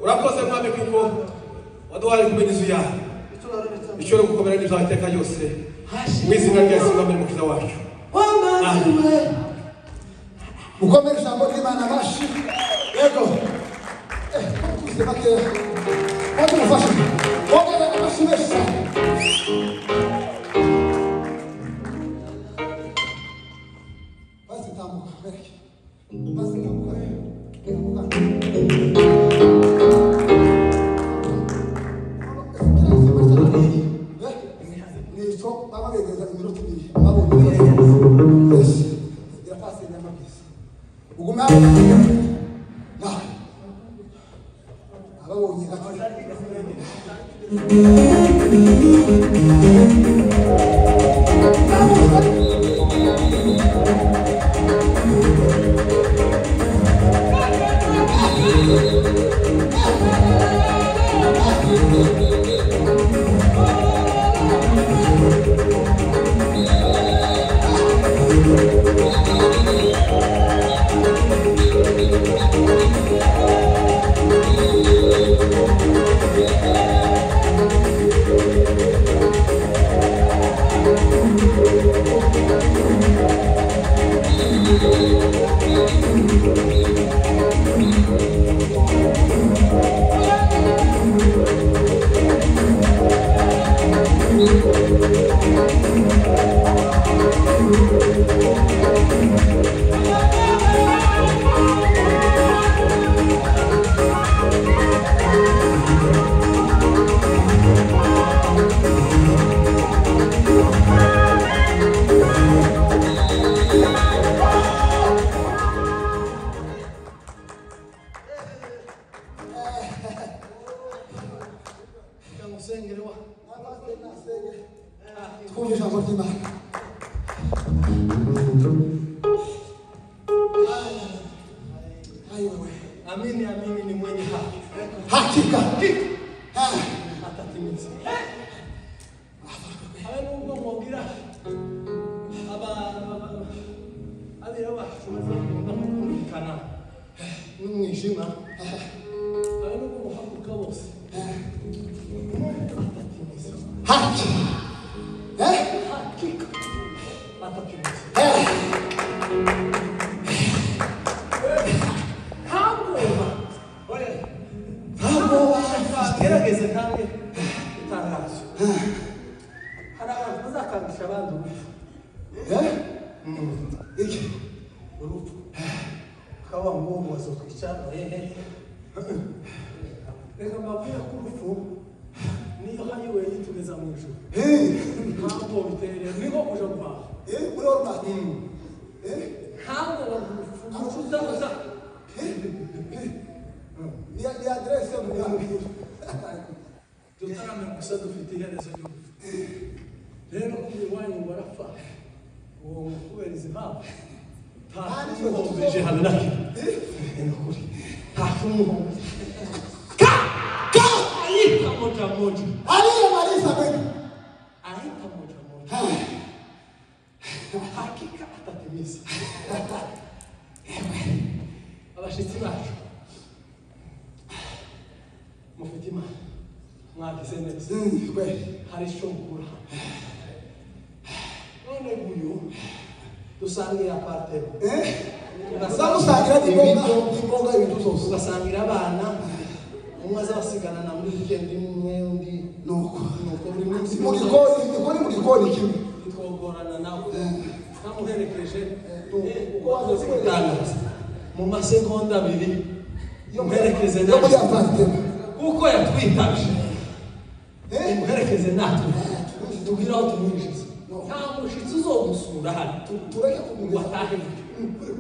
urakoze mwami kuko waduhaye kumenya inzu yawe icyo gukomera n'ibyawe iteka ryose mu izina rya Yesu mwami n'umukiza wacu ukomere ijambo ry'Imana bashi yego kusema ke watu mufashe wongera amashimesha basi tamuka bereke basi tamuka Amini amini ni mwenye haki. Hakika. Atatimiza. Mungu mwogira. Abira bashoboza kumvikana. N'umwijima. Mungu hakuka bose. Atatimiza. Haki. Hakika. Atatimiza. Gerageze kandi utangaje. Hari abantu bazakangisha abandi urupfu. Iki Urupfu. Kaba ngombwa bazokwicara reka mbabwira ko urupfu niyo hayiwe yitugeza mu ijuru. Ntabwo bitereye niho kuja guhaha. Muri ormati. Ntabwo urupfu uzaza. Ni adresse mu Rwanda. Tutarame gusa dufite iherezo ry'urupfu. Rero iwanyu barapfa uwo kuberiza impamvu ntamuhombeje habe naki n'ukuri ntamuhombeje ahita moja moja Aliyemaliza kweli. ahita moja moja hakika atatimiza. Abashitsi bacu mufite imana mwagize neza hari icyo mukura none uyu dusangira partero uzamusangira n'imboga ibintu zose ugasangira abana umwe azabasigana na muri weekend imwe undi nuko buri munsi mu gikoni kimwe twogorana nawe namuherekeje uwaze gutangaza mu masegonda abiri muherekeze natwe kuko yatwitaje muherekeze natwe tubwire aho tumwinjiza nta mushitsi uzogusura hano tureke watahe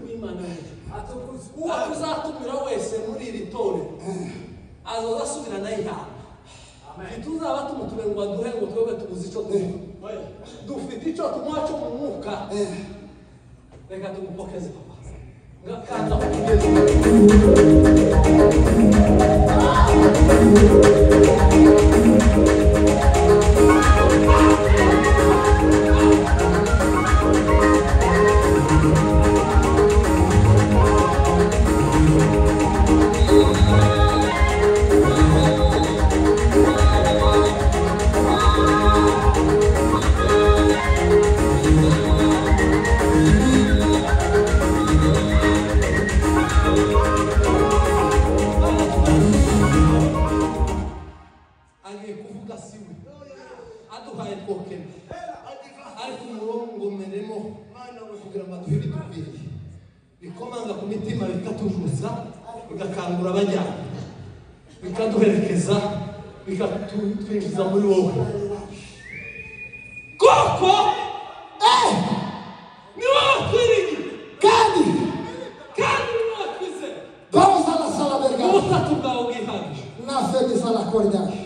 w'Imana uwo tuzatumira wese muri iri tore azoza asubira nayo ihanga ntituzaba tumutume ngo aduhe ngo twebwe tubuze icyo tunywa dufite icyo tunywa cyo mu mwuka reka tumupokeze papa ngakanda kugeza bikomanga ku mitima bikatujuza bigakangura abajyana bikaduherekeza bikatwinjiza muri wowe koko ni wowe twirigi kandi ni wowe twizera pausa la sala verga ubutatu bwawe bwihagije na fedi sala cordiale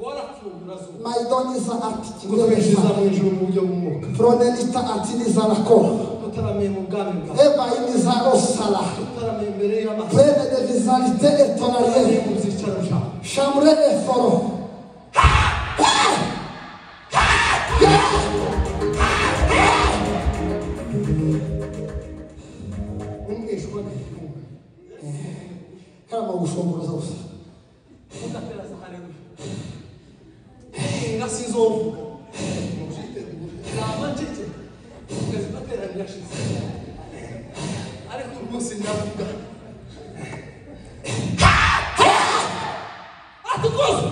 warapfungura zuba maidoniza ati twinjiza mu ijuru mu buryo bw'umwuka fronelita atiniza la cor tutaramiye mu bwami bwawe eba iniza osala tutaramiye imbere y'amaso plene de visualité et tonalier mu byicaro byawe chambre et foro umwishwa n'igihugu kama gushomboza gusa ugatera haleluya ingasi zovuga amajije ukazibatera nyashize ariko umunsi ndavuga atukoze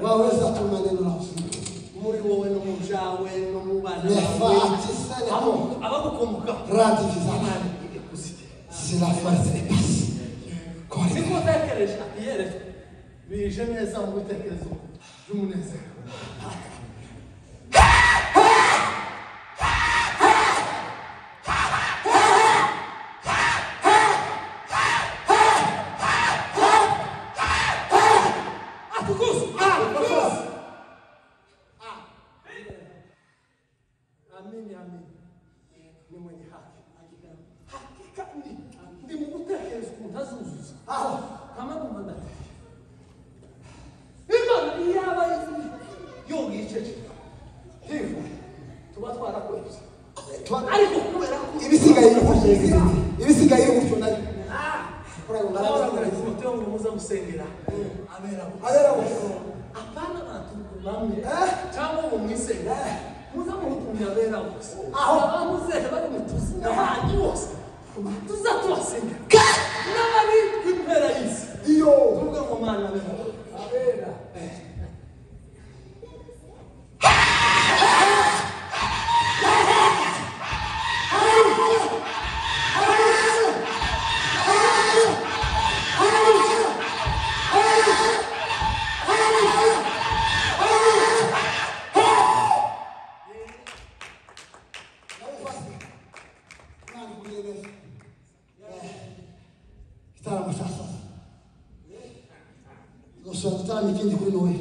waweza tu maneno na kusema muri wowe no mu byawe no mu bana nefati sale abagukomoka ratifizana kusite sila farce de passe siko tekereje yeretse bije neza mu bitekerezo by'umunezero kama kumanda imana iyaba yogi icheche hivo tuba twarakweza ariko kubera ibisigaye ibisigaye gutyo nayo Ahora kwa Timotheo muza musengera abera apana natuko bamwe cyangwa mu mwisengera muza murutumya abera bose aho bamuzehe bari mutuzi n'abandi bose tuza tubasengera n'abari kwipera isi iyo tuvuga mu mana abera Sotani kindi kuri nowe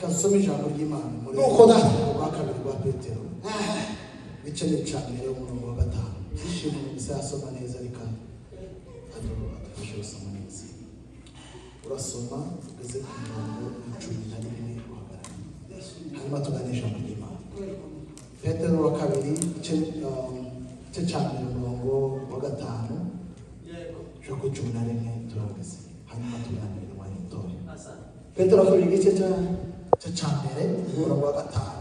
Kasome ijambo ry'Imana muri uko data wa kabiri wa Petero bice n'icambere y'umurongo wa 5 ishimwe bizasoma neza rikana adufasha neza urasoma ugeze ku murongo 11 hanyuma tuganisha mu Imana Petero wa kabiri bice cyambere umurongo wa 5 cyo ku 11 turageze hanyuma tuganira mu Petero wa kabiri gice cyambere umurongo wa 5